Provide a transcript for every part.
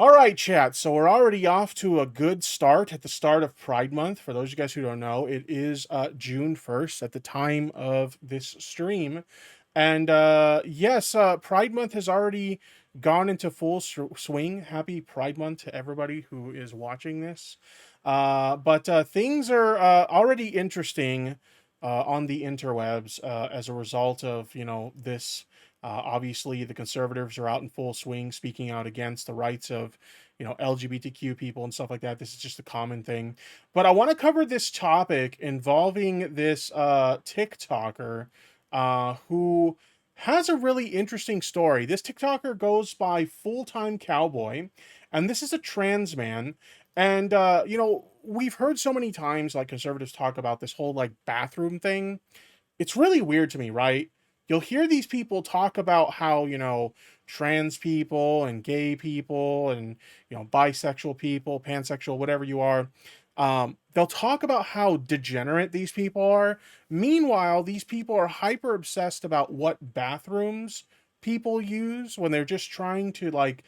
All right, chat. So we're already off to a good start at the start of Pride Month. For those of you guys who don't know, it is June 1st at the time of this stream. And yes, Pride Month has already gone into full swing. Happy Pride Month to everybody who is watching this. But things are already interesting on the interwebs as a result of, this. Obviously, the conservatives are out in full swing, speaking out against the rights of, LGBTQ people and stuff like that. This is just a common thing. But I want to cover this topic involving this TikToker who has a really interesting story. This TikToker goes by Full Time Cowboy, and this is a trans man. And, we've heard so many times, like, conservatives talk about this whole, like, bathroom thing. It's really weird to me, right? You'll hear these people talk about how, trans people and gay people and, bisexual people, pansexual, whatever you are, they'll talk about how degenerate these people are. Meanwhile, these people are hyper obsessed about what bathrooms people use when they're just trying to, like,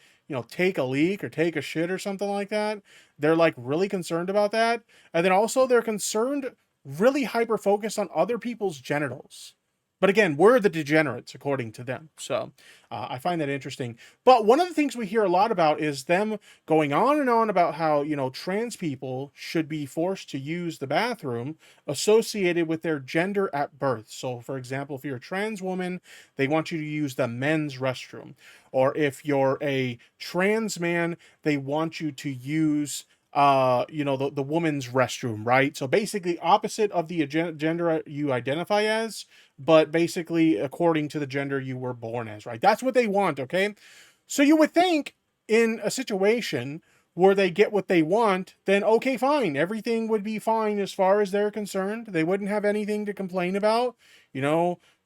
take a leak or take a shit or something like that. They're like really concerned about that. And then also they're concerned, really hyper focused on other people's genitals. But again, we're the degenerates, according to them. So I find that interesting. But one of the things we hear a lot about is them going on and on about how, trans people should be forced to use the bathroom associated with their gender at birth. So, for example, if you're a trans woman, they want you to use the men's restroom. Or if you're a trans man, they want you to use the woman's restroom, right? So basically opposite of the gender you identify as, but basically according to the gender you were born as, right? That's what they want, okay? So you would think in a situation where they get what they want, then okay, fine. Everything would be fine as far as they're concerned. They wouldn't have anything to complain about.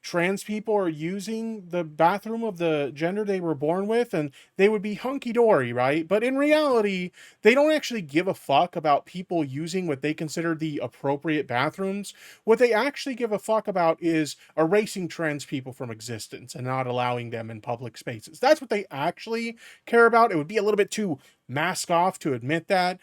Trans people are using the bathroom of the gender they were born with and they would be hunky-dory, right? But in reality, they don't actually give a fuck about people using what they consider the appropriate bathrooms. What they actually give a fuck about is erasing trans people from existence and not allowing them in public spaces. That's what they actually care about. It would be a little bit too mask off to admit that.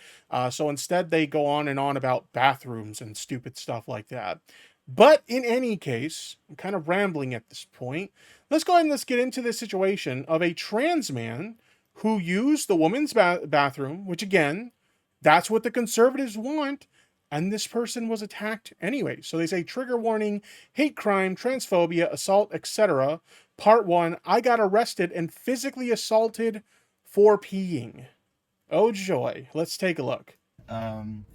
So instead, they go on and on about bathrooms and stupid stuff like that. But in any case, I'm kind of rambling at this point. Let's go ahead and let's get into this situation of a trans man who used the woman's bathroom, which again, that's what the conservatives want. And this person was attacked anyway. So they say trigger warning, hate crime, transphobia, assault, etc. Part 1, I got arrested and physically assaulted for peeing. Oh joy. Let's take a look.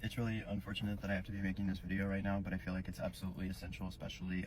It's really unfortunate that I have to be making this video right now, but I feel like it's absolutely essential, especially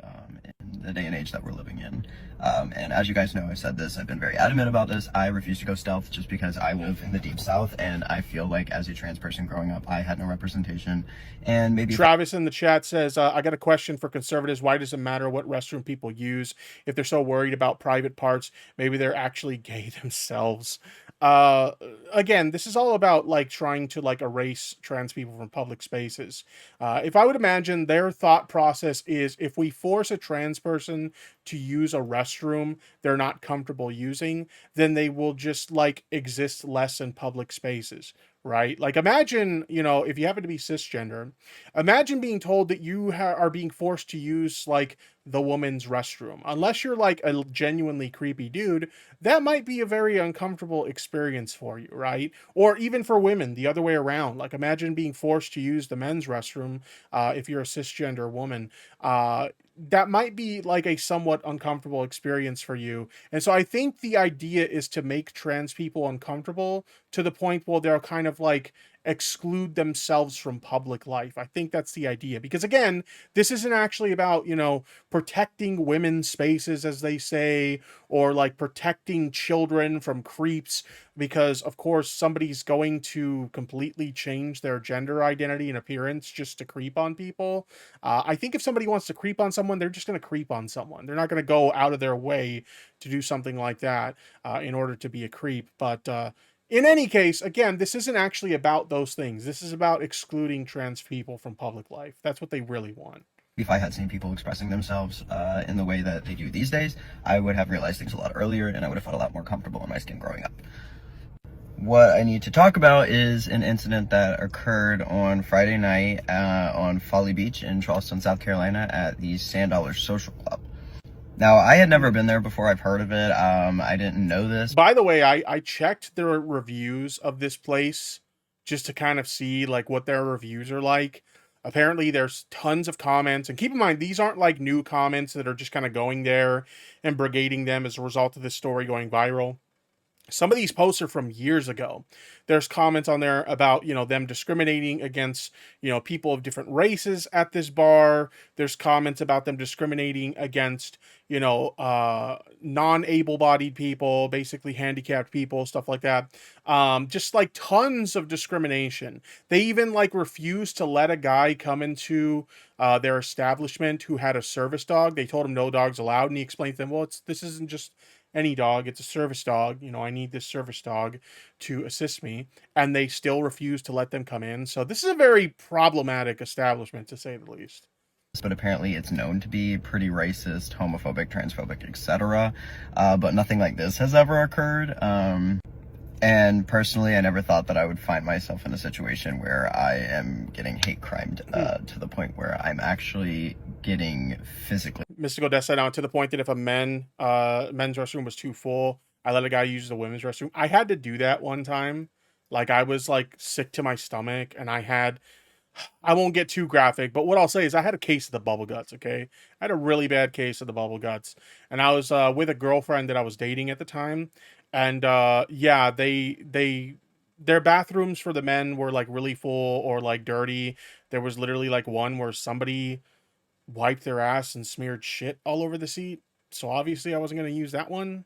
in the day and age that we're living in. And as you guys know, I've said this, I've been very adamant about this. I refuse to go stealth just because I live in the deep south, and I feel like as a trans person growing up, I had no representation. And maybe Travis in the chat says, I got a question for conservatives. Why does it matter what restroom people use if they're so worried about private parts? Maybe they're actually gay themselves. Again, this is all about like trying to like erase trans people from public spaces. If I would imagine their thought process is if we force a trans person to use a restroom they're not comfortable using, then they will just like exist less in public spaces, right? Like imagine, if you happen to be cisgender, imagine being told that you are being forced to use like the woman's restroom. Unless you're like a genuinely creepy dude, that might be a very uncomfortable experience for you, right? Or even for women, the other way around. Like imagine being forced to use the men's restroom if you're a cisgender woman. That might be like a somewhat uncomfortable experience for you. And so I think the idea is to make trans people uncomfortable to the point where they'll kind of like exclude themselves from public life. I think that's the idea. Because again, this isn't actually about, protecting women's spaces, as they say, or like protecting children from creeps, because of course somebody's going to completely change their gender identity and appearance just to creep on people. I think if somebody wants to creep on someone, they're just going to creep on someone. They're not going to go out of their way to do something like that in order to be a creep. But in any case, again, this isn't actually about those things. This is about excluding trans people from public life. That's what they really want. If I had seen people expressing themselves in the way that they do these days, I would have realized things a lot earlier, and I would have felt a lot more comfortable in my skin growing up. what I need to talk about is an incident that occurred on Friday night on Folly Beach in Charleston, South Carolina at the Sand Dollar Social Club. Now, I had never been there before. I've heard of it. I didn't know this. By the way, I checked the reviews of this place just to kind of see like what their reviews are like. Apparently, there's tons of comments, and keep in mind these aren't like new comments that are just kind of going there and brigading them as a result of this story going viral. Some of these posts are from years ago. There's comments on there about, them discriminating against, people of different races at this bar. There's comments about them discriminating against, non-able-bodied people, basically handicapped people, stuff like that. Just like tons of discrimination. They even like refused to let a guy come into their establishment who had a service dog. They told him no dogs allowed, and he explained to them, well, this isn't just any dog, it's a service dog. I need this service dog to assist me. And they still refuse to let them come in. So this is a very problematic establishment, to say the least. But apparently it's known to be pretty racist, homophobic, transphobic, etc. But nothing like this has ever occurred. And personally, I never thought that I would find myself in a situation where I am getting hate crimed to the point where I'm actually getting physically. Mystical Death said, to the point that if a men's restroom was too full, I let a guy use the women's restroom. I had to do that one time. Like, I was like sick to my stomach, and I won't get too graphic, but what I'll say is I had a case of the bubble guts, okay? I had a really bad case of the bubble guts. And I was with a girlfriend that I was dating at the time. And yeah, their bathrooms for the men were like really full or like dirty. There was literally like one where somebody wiped their ass and smeared shit all over the seat. So obviously I wasn't going to use that one.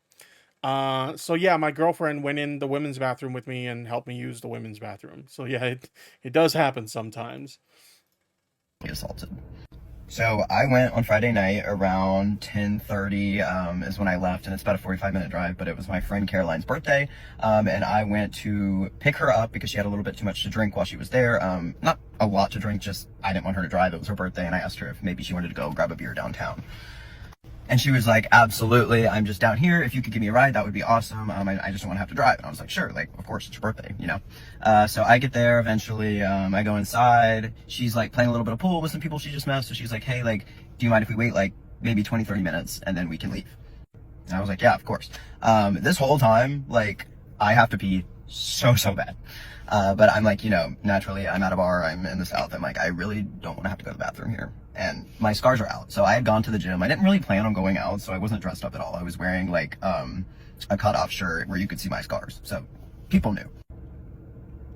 So yeah, my girlfriend went in the women's bathroom with me and helped me use the women's bathroom. So yeah, it does happen sometimes. Assaulted. So I went on Friday night around 10:30 is when I left, and it's about a 45-minute drive, but it was my friend Caroline's birthday, and I went to pick her up because she had a little bit too much to drink while she was there. Not a lot to drink, just I didn't want her to drive. It was her birthday, and I asked her if maybe she wanted to go grab a beer downtown. And she was like, absolutely, I'm just down here. If you could give me a ride, that would be awesome. I just don't want to have to drive. And I was like, sure, like, of course, it's your birthday, So I get there eventually. I go inside. She's like playing a little bit of pool with some people she just met. So she's like, hey, like, do you mind if we wait like maybe 20, 30 minutes and then we can leave? And I was like, yeah, of course. This whole time, like, I have to pee so bad. But I'm like, naturally, I'm at a bar, I'm in the South. I'm like, I really don't want to have to go to the bathroom here. And my scars are out. So I had gone to the gym. I didn't really plan on going out, so I wasn't dressed up at all. I was wearing like a cutoff shirt where you could see my scars. So people knew.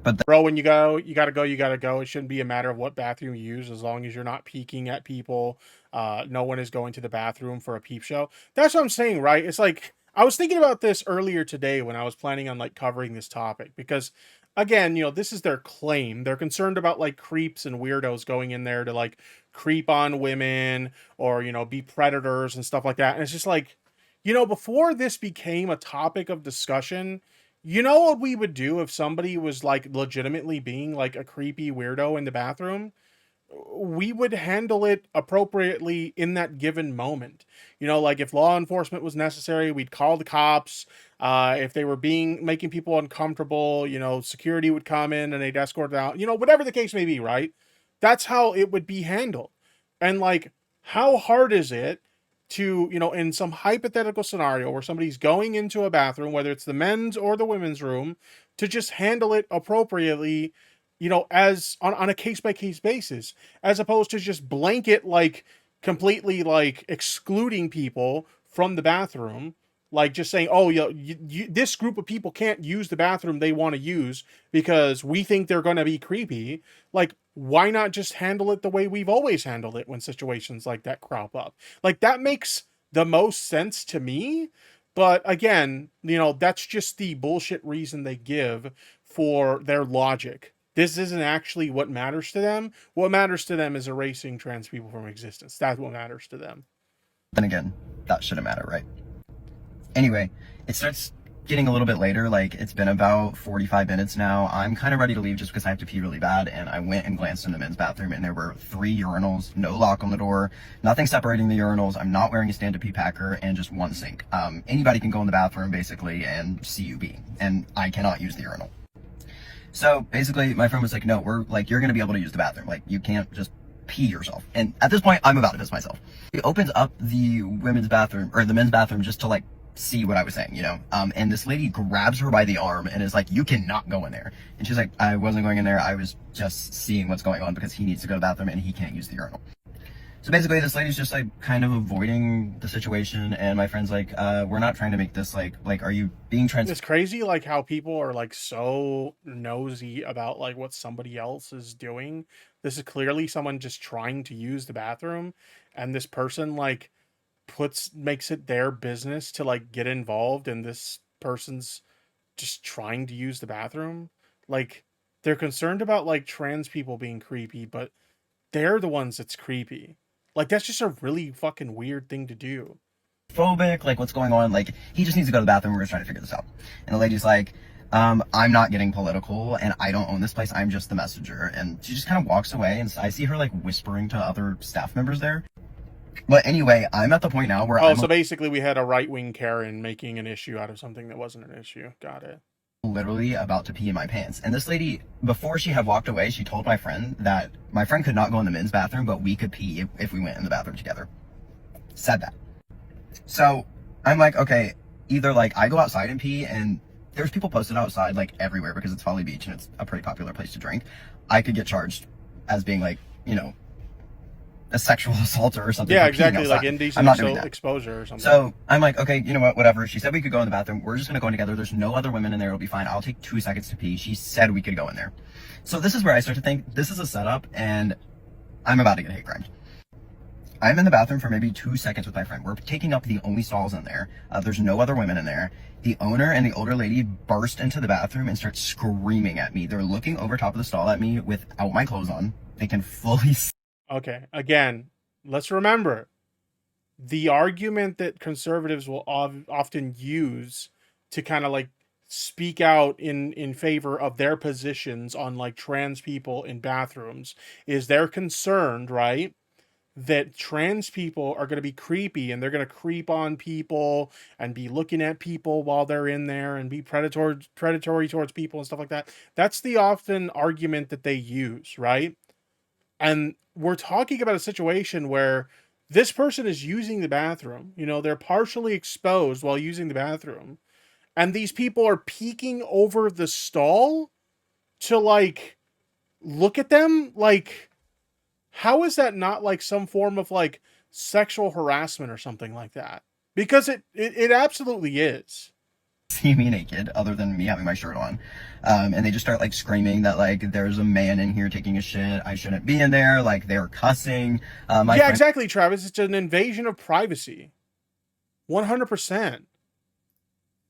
But bro, when you gotta go. It shouldn't be a matter of what bathroom you use, as long as you're not peeking at people. No one is going to the bathroom for a peep show. That's what I'm saying, right? It's like, I was thinking about this earlier today when I was planning on like covering this topic, because again, this is their claim. They're concerned about like creeps and weirdos going in there to like creep on women or, be predators and stuff like that. And it's just like, before this became a topic of discussion, what we would do if somebody was like legitimately being like a creepy weirdo in the bathroom? We would handle it appropriately in that given moment. Like if law enforcement was necessary, we'd call the cops. If they were making people uncomfortable, security would come in and they'd escort it out, whatever the case may be, right? That's how it would be handled. And like, how hard is it to, in some hypothetical scenario where somebody's going into a bathroom, whether it's the men's or the women's room, to just handle it appropriately, as on a case-by-case basis, as opposed to just blanket, like, completely, like, excluding people from the bathroom, like, just saying, oh, this group of people can't use the bathroom they want to use because we think they're going to be creepy. Like, why not just handle it the way we've always handled it when situations like that crop up? Like, that makes the most sense to me. But again, that's just the bullshit reason they give for their logic. This isn't actually what matters to them. What matters to them is erasing trans people from existence. That's what matters to them. Then again, that shouldn't matter, right? Anyway, it starts getting a little bit later. Like, it's been about 45 minutes now. I'm kind of ready to leave just because I have to pee really bad. And I went and glanced in the men's bathroom, and there were 3 urinals, no lock on the door, nothing separating the urinals. I'm not wearing a stand-up pee packer, and just one sink. Anybody can go in the bathroom basically and see you pee, and I cannot use the urinal. So basically, my friend was like, no, we're like, you're gonna be able to use the bathroom. Like, you can't just pee yourself. And at this point, I'm about to piss myself. He opens up the women's bathroom, or the men's bathroom, just to like see what I was saying, you know? And this lady grabs her by the arm and is like, you cannot go in there. And she's like, I wasn't going in there. I was just seeing what's going on because he needs to go to the bathroom and he can't use the urinal. So basically, this lady's just like kind of avoiding the situation, and my friend's like, we're not trying to make this like, are you being It's crazy, like, how people are like so nosy about like what somebody else is doing. This is clearly someone just trying to use the bathroom, and this person like makes it their business to like get involved, and this person's just trying to use the bathroom. Like, they're concerned about like trans people being creepy, but they're the ones that's creepy. Like, that's just a really fucking weird thing to do. phobic? Like, what's going on? Like, he just needs to go to the bathroom. We're just trying to figure this out. And the lady's like, I'm not getting political, and I don't own this place. I'm just the messenger. And she just kind of walks away, and I see her like whispering to other staff members there. But anyway, I'm at the point now where so basically we had a right-wing Karen making an issue out of something that wasn't an issue. Got it. literally about to pee in my pants. And this lady, before she had walked away, she told my friend that my friend could not go in the men's bathroom, but we could pee if we went in the bathroom together. Said that. So I'm like, okay, either like I go outside and pee, and there's people posted outside like everywhere because it's Folly Beach and it's a pretty popular place to drink. I could get charged as being like, you know, a sexual assaulter or something. Yeah, exactly, like indecent exposure or something. So I'm like, okay, you know what, whatever. She said we could go in the bathroom. We're just gonna go in together. There's no other women in there. It'll be fine. I'll take 2 seconds to pee. She said we could go in there. So this is where I start to think this is a setup, and I'm about to get hate crimed. I'm in the bathroom for maybe 2 seconds with my friend. We're taking up the only stalls in there. There's no other women in there. The owner and the older lady burst into the bathroom and start screaming at me. They're looking over top of the stall at me without my clothes on. They can fully see. Okay, again, let's remember the argument that conservatives will often use to kind of like speak out in favor of their positions on like trans people in bathrooms is they're concerned, right, that trans people are going to be creepy and they're going to creep on people and be looking at people while they're in there and be predatory towards people and stuff like that. That's the often argument that they use, right? And we're talking about a situation where this person is using the bathroom. You know, they're partially exposed while using the bathroom. And these people are peeking over the stall to like look at them. Like, how is that not like some form of like sexual harassment or something like that? Because it absolutely is. See me naked other than me having my shirt on, and they just start like screaming that like there's a man in here taking a shit, I shouldn't be in there, like they're cussing. Yeah, exactly, Travis. It's an invasion of privacy, 100%.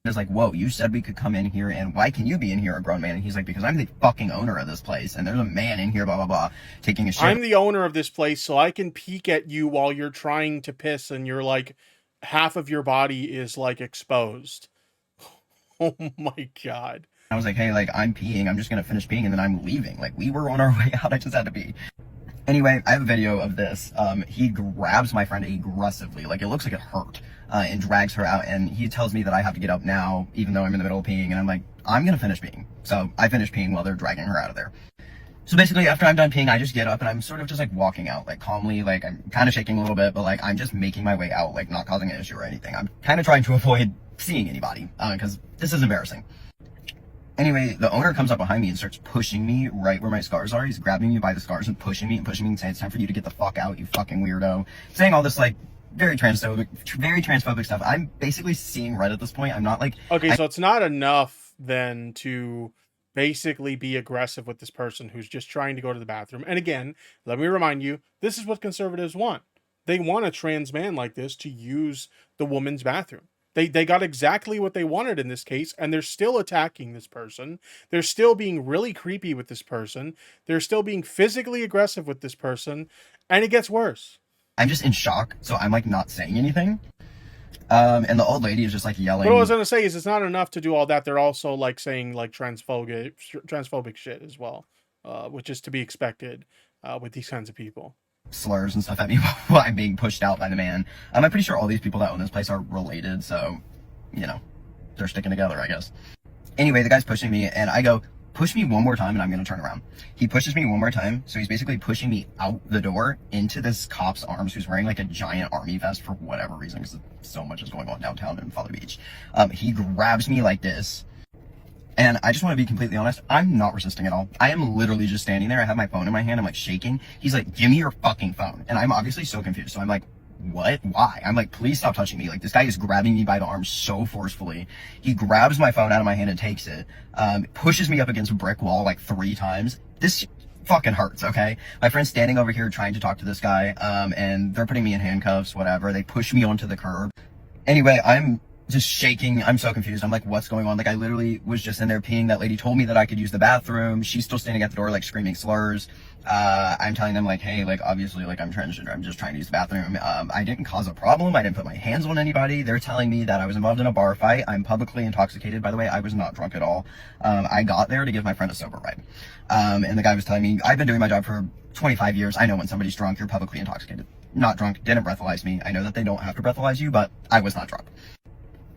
It's like, whoa, you said we could come in here, and why can you be in here, a grown man? And he's like, because I'm the fucking owner of this place, and there's a man in here, blah blah blah, taking a shit. I'm the owner of this place, so I can peek at you while you're trying to piss and you're like half of your body is like exposed. Oh my god. I was like, hey, like, I'm peeing. I'm just going to finish peeing and then I'm leaving. Like, we were on our way out. I just had to pee. Anyway, I have a video of this. He grabs my friend aggressively. Like, it looks like it hurt. And drags her out. And he tells me that I have to get up now, even though I'm in the middle of peeing. And I'm like, I'm going to finish peeing. So I finish peeing while they're dragging her out of there. So basically, after I'm done peeing, I just get up and I'm sort of just like walking out, like calmly, like I'm kind of shaking a little bit, but like I'm just making my way out, like not causing an issue or anything. I'm kind of trying to avoid seeing anybody, because this is embarrassing. Anyway, the owner comes up behind me and starts pushing me right where my scars are. He's grabbing me by the scars and pushing me and saying, it's time for you to get the fuck out, you fucking weirdo. Saying all this like very transphobic stuff. I'm basically seeing red at this point. I'm not like... Okay, so it's not enough then to basically be aggressive with this person who's just trying to go to the bathroom. And again, let me remind you, this is what conservatives want. They want a trans man like this to use the woman's bathroom. They got exactly what they wanted in this case, and they're still attacking this person. They're still being really creepy with this person. They're still being physically aggressive with this person, and it gets worse. I'm just in shock, so I'm like not saying anything. And the old lady is just like yelling. What I was gonna say is, it's not enough to do all that. They're also like saying like transphobic shit as well, which is to be expected with these kinds of people. Slurs and stuff at me while I'm being pushed out by the man. I'm pretty sure all these people that own this place are related, so, you know, they're sticking together, I guess. Anyway, the guy's pushing me, and I go, push me one more time, and I'm going to turn around. He pushes me one more time, so he's basically pushing me out the door into this cop's arms who's wearing like a giant army vest for whatever reason, because so much is going on downtown in Folly Beach. He grabs me like this. And I just want to be completely honest, I'm not resisting at all. I am literally just standing there. I have my phone in my hand. I'm like shaking. He's like, give me your fucking phone. And I'm obviously so confused. So I'm like, what? Why? I'm like, please stop touching me. Like, this guy is grabbing me by the arm so forcefully. He grabs my phone out of my hand and takes it. Pushes me up against a brick wall like 3 times. This fucking hurts, okay? My friend's standing over here trying to talk to this guy. And they're putting me in handcuffs, whatever. They push me onto the curb. Anyway, I'm just shaking. I'm so confused. I'm like, what's going on? Like, I literally was just in there peeing. That lady told me that I could use the bathroom. She's still standing at the door, like, screaming slurs. I'm telling them, like, hey, like, obviously, like, I'm transgender. I'm just trying to use the bathroom. I didn't cause a problem. I didn't put my hands on anybody. They're telling me that I was involved in a bar fight. I'm publicly intoxicated, by the way. I was not drunk at all. I got there to give my friend a sober ride. And the guy was telling me, I've been doing my job for 25 years. I know when somebody's drunk, you're publicly intoxicated. Not drunk, didn't breathalyze me. I know that they don't have to breathalyze you, but I was not drunk.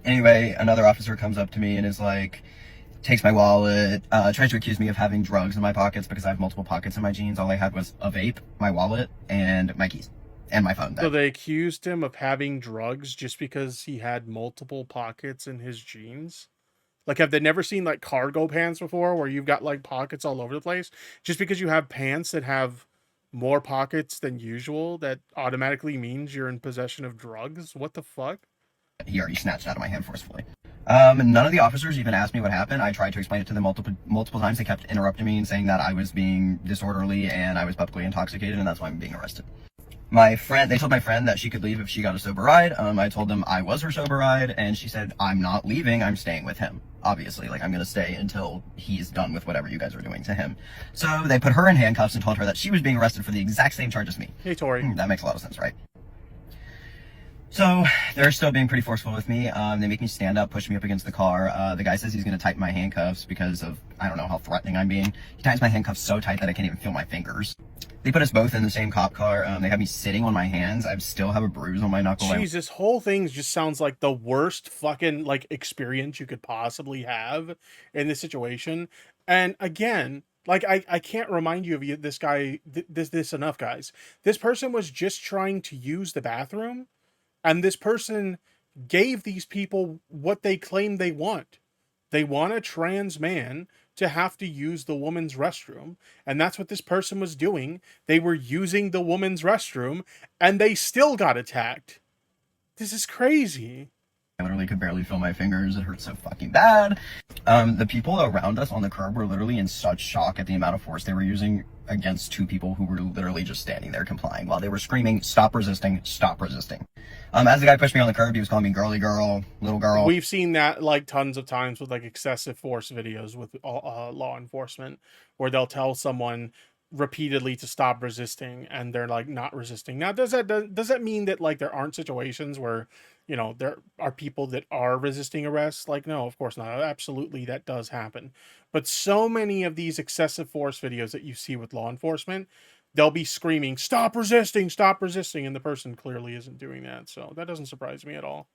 Anyway, another officer comes up to me and is like, takes my wallet, tries to accuse me of having drugs in my pockets because I have multiple pockets in my jeans. All I had was a vape, my wallet, and my keys, and my phone. So they accused him of having drugs just because he had multiple pockets in his jeans? Like, have they never seen like cargo pants before where you've got like pockets all over the place? Just because you have pants that have more pockets than usual, that automatically means you're in possession of drugs? What the fuck? He already snatched out of my hand forcefully. None of the officers even asked me what happened. I tried to explain it to them multiple times. They kept interrupting me and saying that I was being disorderly and I was publicly intoxicated, and that's why I'm being arrested. They told my friend that she could leave if she got a sober ride. I told them I was her sober ride, and she said, I'm not leaving, I'm staying with him. Obviously, like, I'm gonna stay until he's done with whatever you guys are doing to him. So they put her in handcuffs and told her that she was being arrested for the exact same charge as me. Hey, Tori. That makes a lot of sense, right? So they're still being pretty forceful with me. They make me stand up, push me up against the car. The guy says he's going to tighten my handcuffs because of, I don't know how threatening I'm being. He tightens my handcuffs so tight that I can't even feel my fingers. They put us both in the same cop car. They have me sitting on my hands. I still have a bruise on my knuckle. Jeez, this whole thing just sounds like the worst fucking like experience you could possibly have in this situation. And again, like, I can't remind you of this guy, this enough, guys. This person was just trying to use the bathroom. And this person gave these people what they claim they want. They want a trans man to have to use the woman's restroom. And that's what this person was doing. They were using the woman's restroom, and they still got attacked. This is crazy. I literally could barely feel my fingers. It hurt so fucking bad. The people around us on the curb were literally in such shock at the amount of force they were using against 2 people who were literally just standing there complying while they were screaming, stop resisting, stop resisting. As the guy pushed me on the curb, he was calling me girly girl, little girl. We've seen that like tons of times with like excessive force videos with law enforcement, where they'll tell someone repeatedly to stop resisting and they're like not resisting. Now, does that mean that like there aren't situations where, you know, there are people that are resisting arrest? Like, no, of course not. Absolutely, that does happen. But so many of these excessive force videos that you see with law enforcement, they'll be screaming, stop resisting, and the person clearly isn't doing that. So that doesn't surprise me at all.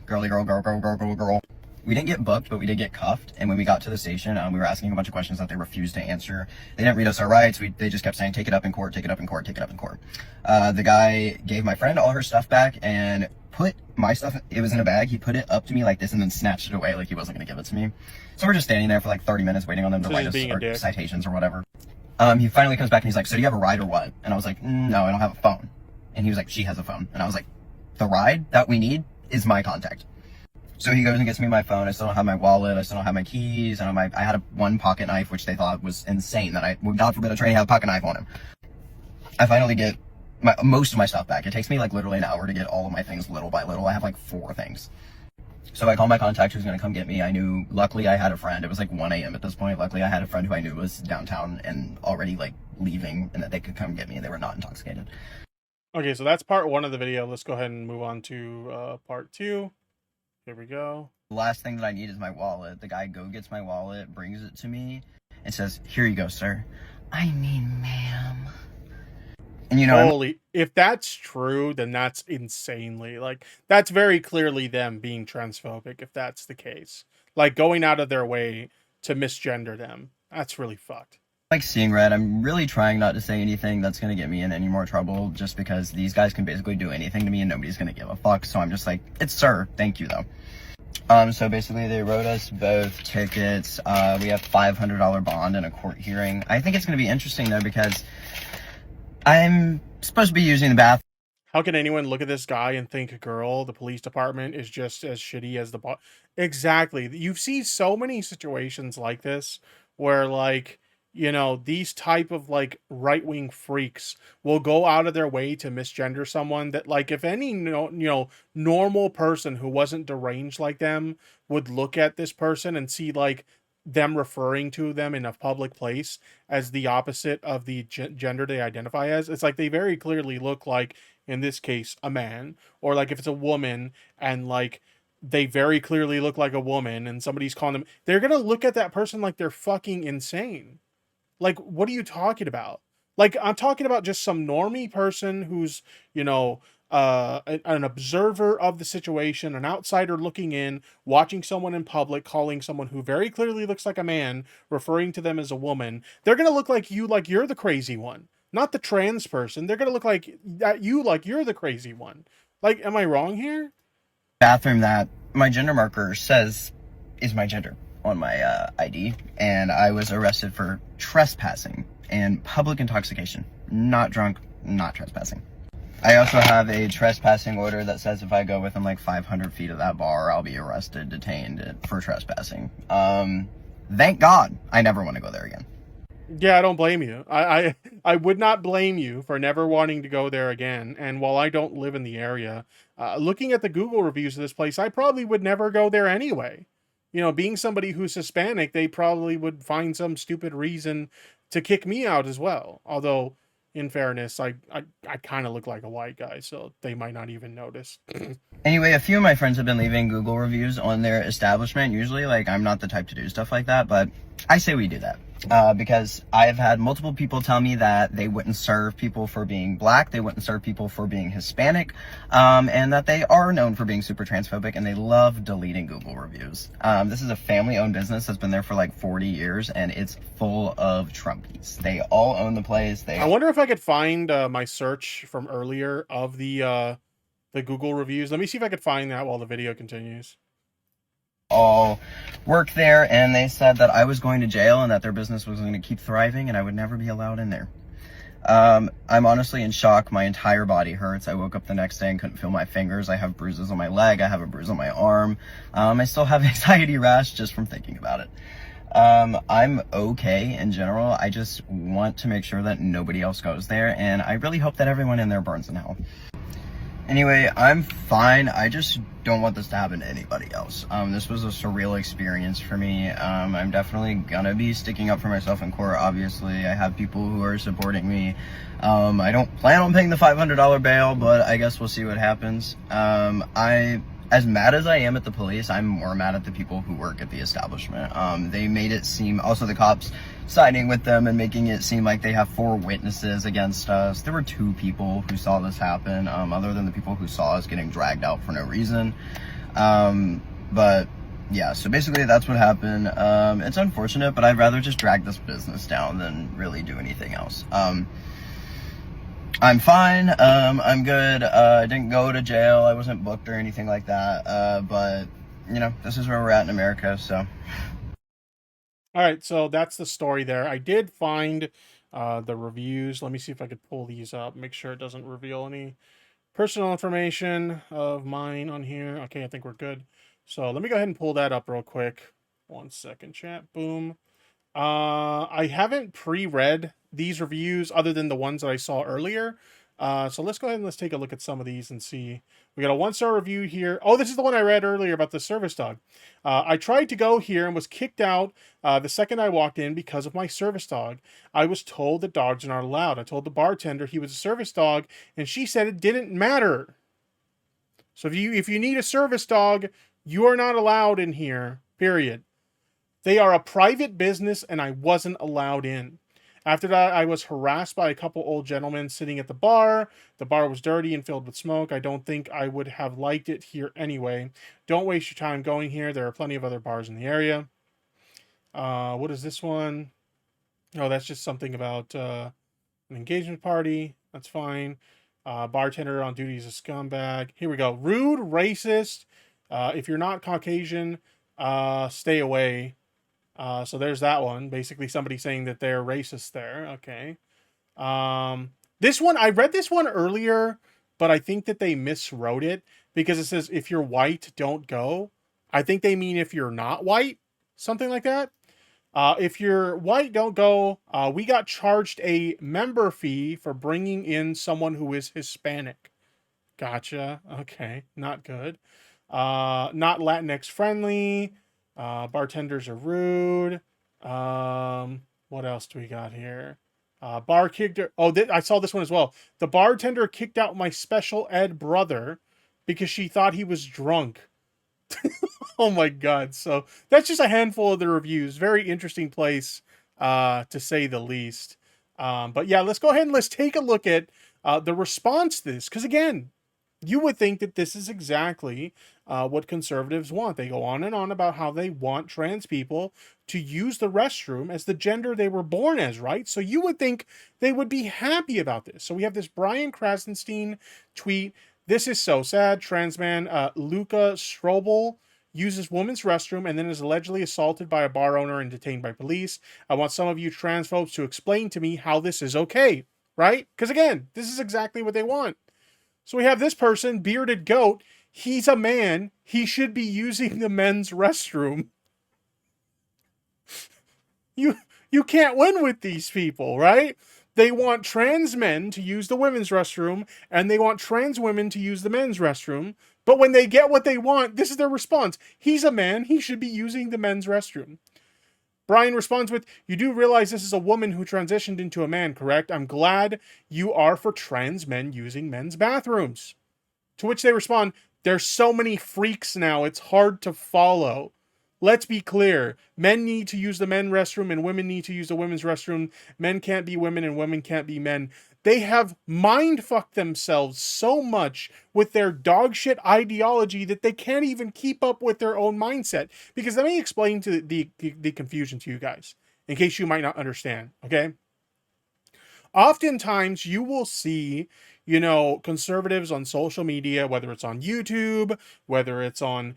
Girly girl, girl, girl, girl, girl, girl. We didn't get booked, but we did get cuffed. And when we got to the station, we were asking a bunch of questions that they refused to answer. They didn't read us our rights. They just kept saying, take it up in court, take it up in court, take it up in court. The guy gave my friend all her stuff back and put my stuff, it was in a bag. He put it up to me like this and then snatched it away like he wasn't going to give it to me. So we're just standing there for like 30 minutes waiting on them to write us citations or whatever. He finally comes back and he's like, so do you have a ride or what? And I was like, no, I don't have a phone. And he was like, she has a phone. And I was like, the ride that we need is my contact. So he goes and gets me my phone. I still don't have my wallet. I still don't have my keys. I had one pocket knife, which they thought was insane that God forbid a trainee have a pocket knife on him. I finally get most of my stuff back. It takes me like literally an hour to get all of my things little by little. I have like 4 things. So I call my contact who's going to come get me. Luckily I had a friend. It was like 1 a.m. at this point. Luckily I had a friend who I knew was downtown and already like leaving and that they could come get me and they were not intoxicated. Okay, so that's part one of the video. Let's go ahead and move on to part two. Here we go. The last thing that I need is my wallet. The guy gets my wallet, brings it to me, and says, "Here you go, sir." I mean, ma'am. And I'm Holy, if that's true, then that's insanely like that's very clearly them being transphobic if that's the case. Like going out of their way to misgender them. That's really fucked. like seeing red. I'm really trying not to say anything that's gonna get me in any more trouble, just because these guys can basically do anything to me and nobody's gonna give a fuck. So I'm just like, it's sir, thank you though. So basically they wrote us both tickets. We have $500 bond in a court hearing. I think it's gonna be interesting though, because I'm supposed to be using the bathroom. How can anyone look at this guy and think, girl, the police department is just as shitty as the Exactly. You see so many situations like this where, like, you know, these type of like right-wing freaks will go out of their way to misgender someone that, like, if any normal person who wasn't deranged like them would look at this person and see like them referring to them in a public place as the opposite of the gender they identify as, it's like they very clearly look like, in this case, a man, or like if it's a woman and like they very clearly look like a woman and somebody's calling them, they're gonna look at that person like they're fucking insane. Like, what are you talking about? Like, I'm talking about just some normie person who's, you know, an observer of the situation, an outsider looking in, watching someone in public, calling someone who very clearly looks like a man, referring to them as a woman. They're gonna look like you're the crazy one, not the trans person. They're gonna look like you're the crazy one. Like, am I wrong here? Bathroom that my gender marker says is my gender on my ID, and I was arrested for trespassing and public intoxication. Not drunk, not trespassing. I also have a trespassing order that says if I go within like 500 feet of that bar, I'll be arrested, detained for trespassing. Thank God I never want to go there again. Yeah, I don't blame you. I would not blame you for never wanting to go there again. And while I don't live in the area, looking at the Google reviews of this place, I probably would never go there anyway. You know, being somebody who's Hispanic, they probably would find some stupid reason to kick me out as well. Although, in fairness, I kind of look like a white guy, so they might not even notice. Anyway, a few of my friends have been leaving Google reviews on their establishment. Usually, like, I'm not the type to do stuff like that, but I say we do that. Because I've had multiple people tell me that they wouldn't serve people for being black, they wouldn't serve people for being Hispanic, and that they are known for being super transphobic, and they love deleting Google reviews. This is a family-owned business that's been there for like 40 years, and it's full of Trumpies. They all own the place. I wonder if I could find my search from earlier of the Google reviews. Let me see if I could find that while the video continues. All work there, and they said that I was going to jail and that their business was going to keep thriving and I would never be allowed in there. I'm honestly in shock. My entire body hurts. I woke up the next day and couldn't feel my fingers. I have bruises on my leg. I have a bruise on my arm. I still have anxiety rash just from thinking about it. I'm okay in general. I just want to make sure that nobody else goes there, and I really hope that everyone in there burns in hell. Anyway, I'm fine. I just don't want this to happen to anybody else. This was a surreal experience for me. I'm definitely gonna be sticking up for myself in court, obviously. I have people who are supporting me. I don't plan on paying the $500 bail, but I guess we'll see what happens. As mad as I am at the police, I'm more mad at the people who work at the establishment. They made it seem, also the cops siding with them and making it seem like they have 4 witnesses against us. There were 2 people who saw this happen, other than the people who saw us getting dragged out for no reason. But yeah, so basically that's what happened. It's unfortunate, but I'd rather just drag this business down than really do anything else. I'm fine. I'm good. I didn't go to jail. I wasn't booked or anything like that. But, you know, this is where we're at in America, so. All right, so that's the story there. I did find the reviews. Let me see if I could pull these up, make sure it doesn't reveal any personal information of mine on here. Okay, I think we're good. So let me go ahead and pull that up real quick. 1 second, chat. Boom. I haven't pre-read these reviews other than the ones that I saw earlier. So let's go ahead and let's take a look at some of these and see. We got a 1-star review here. Oh, this is the one I read earlier about the service dog. I tried to go here and was kicked out the second I walked in because of my service dog. I was told that dogs are not allowed. I told the bartender he was a service dog, and she said it didn't matter. So if you need a service dog, you are not allowed in here. Period. They are a private business, and I wasn't allowed in. After that, I was harassed by a couple old gentlemen sitting at the bar. The bar was dirty and filled with smoke. I don't think I would have liked it here anyway. Don't waste your time going here. There are plenty of other bars in the area. What is this one? Oh, that's just something about an engagement party. That's fine. Bartender on duty is a scumbag. Here we go. Rude, racist. If you're not Caucasian, stay away. So there's that one. Basically, somebody saying that they're racist there. Okay. This one, I read this one earlier, but I think that they miswrote it because it says if you're white, don't go. I think they mean if you're not white, something like that. If you're white, don't go. We got charged a member fee for bringing in someone who is Hispanic. Gotcha. Okay. Not good. Not Latinx friendly. Bartenders are rude. What else do we got here? Bar kicked. I saw this one as well. The bartender kicked out my special ed brother because she thought he was drunk. Oh my god. So that's just a handful of the reviews. Very interesting place, to say the least. But yeah, let's go ahead and let's take a look at the response to this. Because again, you would think that this is exactly what conservatives want. They go on and on about how they want trans people to use the restroom as the gender they were born as, right? So you would think they would be happy about this. So we have this Brian Krasenstein tweet. This is so sad. Trans man Luca Strobel uses woman's restroom and then is allegedly assaulted by a bar owner and detained by police. I want some of you trans folks to explain to me how this is okay, right? Because again, this is exactly what they want. So we have this person, Bearded Goat. He's a man. He should be using the men's restroom. You can't win with these people, right? They want trans men to use the women's restroom, and they want trans women to use the men's restroom. But when they get what they want, this is their response. He's a man. He should be using the men's restroom. Brian responds with, you do realize this is a woman who transitioned into a man, correct? I'm glad you are for trans men using men's bathrooms. To which they respond, there's so many freaks now, it's hard to follow. Let's be clear. Men need to use the men's restroom and women need to use the women's restroom. Men can't be women and women can't be men. They have mind-fucked themselves so much with their dogshit ideology that they can't even keep up with their own mindset. Because let me explain to the confusion to you guys, in case you might not understand, okay? Oftentimes, you will see, conservatives on social media, whether it's on YouTube, whether it's on,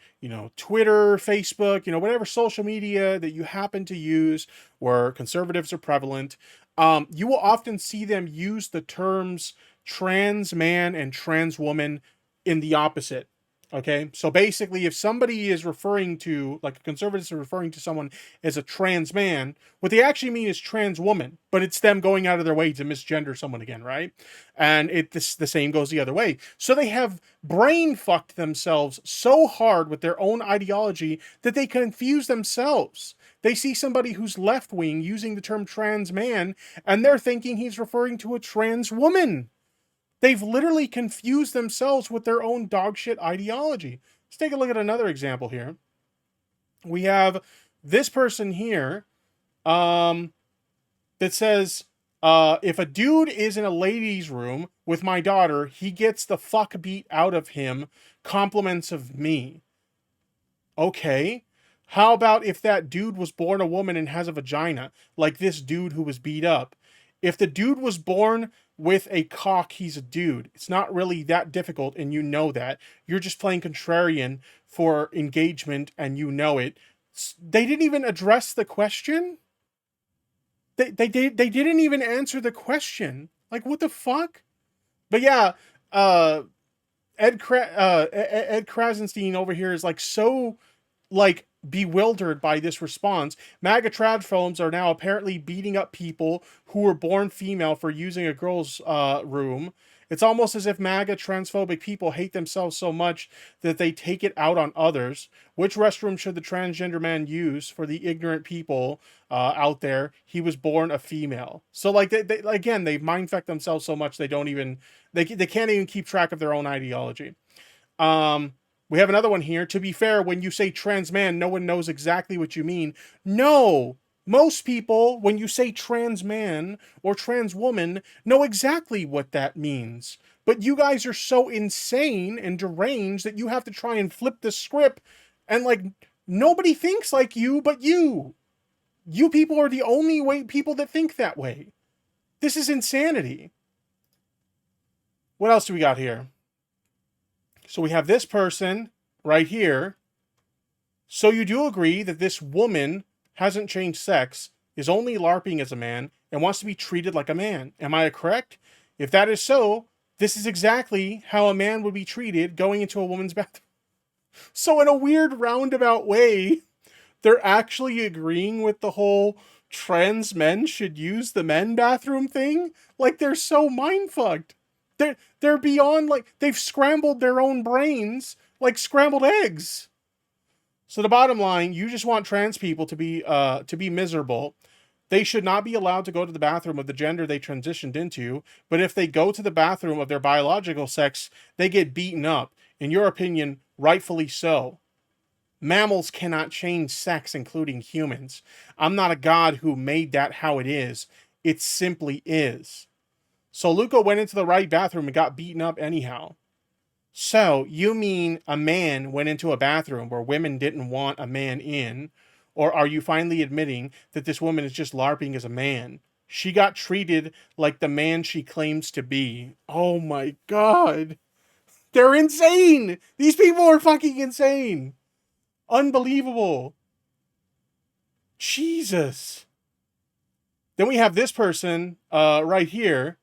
Twitter, Facebook, whatever social media that you happen to use where conservatives are prevalent, you will often see them use the terms trans man and trans woman in the opposite. Okay, so basically, if somebody is referring to, like a conservative is referring to someone as a trans man, what they actually mean is trans woman, but it's them going out of their way to misgender someone again, right? And the same goes the other way. So they have brain fucked themselves so hard with their own ideology that they confuse themselves. They see somebody who's left wing using the term trans man, and they're thinking he's referring to a trans woman. They've literally confused themselves with their own dogshit ideology. Let's take a look at another example here. We have this person here that says, if a dude is in a ladies' room with my daughter, he gets the fuck beat out of him, compliments of me. Okay. How about if that dude was born a woman and has a vagina, like this dude who was beat up? If the dude was born with a cock, he's a dude. It's not really that difficult, and you know that. You're just playing contrarian for engagement, and you know it. They didn't even address the question. They didn't even answer the question. Like, what the fuck? But yeah, Ed Krasenstein over here is like so like bewildered by this response. MAGA trad films are now apparently beating up people who were born female for using a girl's room. It's almost as if MAGA transphobic people hate themselves so much that they take it out on others. Which restroom should the transgender man use for the ignorant people out there? He was born a female. So like again, they mindfuck themselves so much they don't even they can't even keep track of their own ideology. We have another one here. To be fair, when you say trans man, no one knows exactly what you mean. No, most people, when you say trans man or trans woman, know exactly what that means. But you guys are so insane and deranged that you have to try and flip the script, and like nobody thinks like you but you. You people are the only way people that think that way. This is insanity. What else do we got here? So we have this person right here. So you do agree that this woman hasn't changed sex, is only LARPing as a man, and wants to be treated like a man. Am I correct? If that is so, this is exactly how a man would be treated going into a woman's bathroom. So in a weird roundabout way, they're actually agreeing with the whole trans men should use the men bathroom thing. Like they're so mindfucked. They're beyond, like they've scrambled their own brains like scrambled eggs. So the bottom line, you just want trans people to be miserable. They should not be allowed to go to the bathroom of the gender they transitioned into, but if they go to the bathroom of their biological sex, they get beaten up. In your opinion, rightfully so. Mammals cannot change sex, including humans. I'm not a god who made that how it is. It simply is. So Luca went into the right bathroom and got beaten up anyhow. So, you mean a man went into a bathroom where women didn't want a man in? Or are you finally admitting that this woman is just LARPing as a man? She got treated like the man she claims to be. Oh my god. They're insane! These people are fucking insane! Unbelievable. Jesus. Then we have this person right here.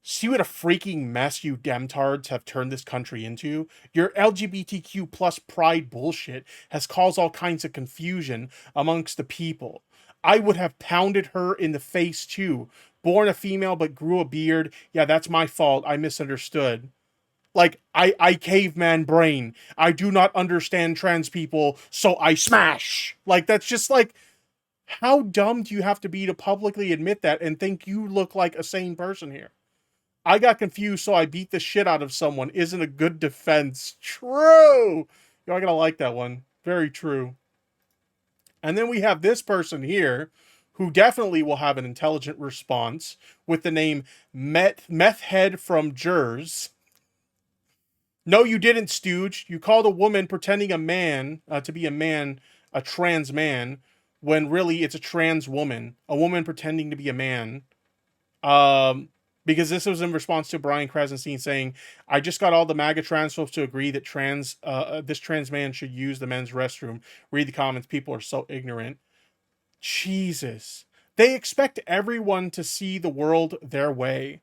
See what a freaking mess you demtards have turned this country into? Your LGBTQ plus pride bullshit has caused all kinds of confusion amongst the people. I would have pounded her in the face too. Born a female but grew a beard. Yeah, that's my fault. I misunderstood. Like, I caveman brain. I do not understand trans people, so I smash. Like, that's just like, how dumb do you have to be to publicly admit that and think you look like a sane person here? I got confused, so I beat the shit out of someone. Isn't a good defense. True! You're gonna like that one. Very true. And then we have this person here, who definitely will have an intelligent response, with the name Meth Head from Jers. No, you didn't, Stooge. You called a woman pretending a man to be a man, a trans man, when really it's a trans woman. A woman pretending to be a man. Because this was in response to Brian Krasenstein saying, I just got all the MAGA transphobes to agree that this trans man should use the men's restroom. Read the comments. People are so ignorant. Jesus. They expect everyone to see the world their way,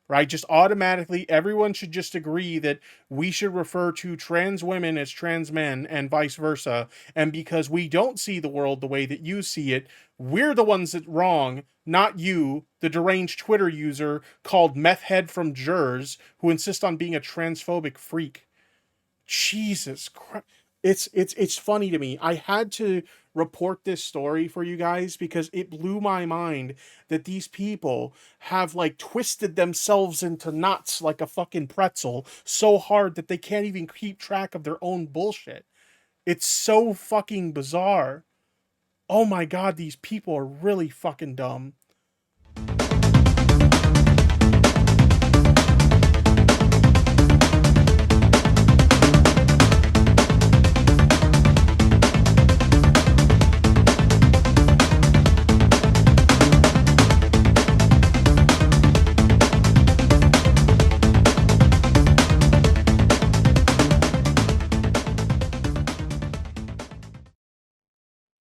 right? Just automatically, everyone should just agree that we should refer to trans women as trans men and vice versa. And because we don't see the world the way that you see it, we're the ones that wrong, not you, the deranged Twitter user called Meth Head from Jers, who insists on being a transphobic freak. Jesus Christ. It's funny to me. I had to report this story for you guys because it blew my mind that these people have like twisted themselves into knots like a fucking pretzel so hard that they can't even keep track of their own bullshit. It's so fucking bizarre. Oh my god, these people are really fucking dumb.